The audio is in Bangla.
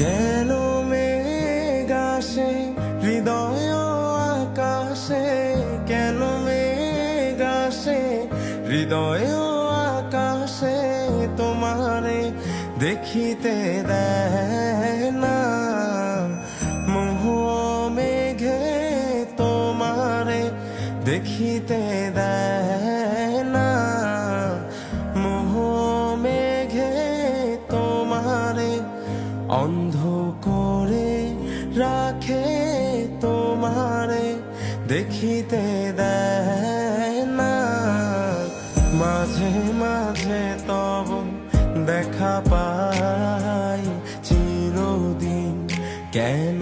কেন মেঘ আসে হৃদয় আকাশে, কেন মেঘ আসে হৃদয় আকাশে, তোমারে দেখিতে দেয় না মোহ মেঘে, তোমারে দেখিতে দেয় না মোহ মেঘে, তোমারে অন্ধ করে রাখে, তোমারে দেখিতে দেয় না। মাঝে মাঝে তব দেখা পাই চিরদিন, কেন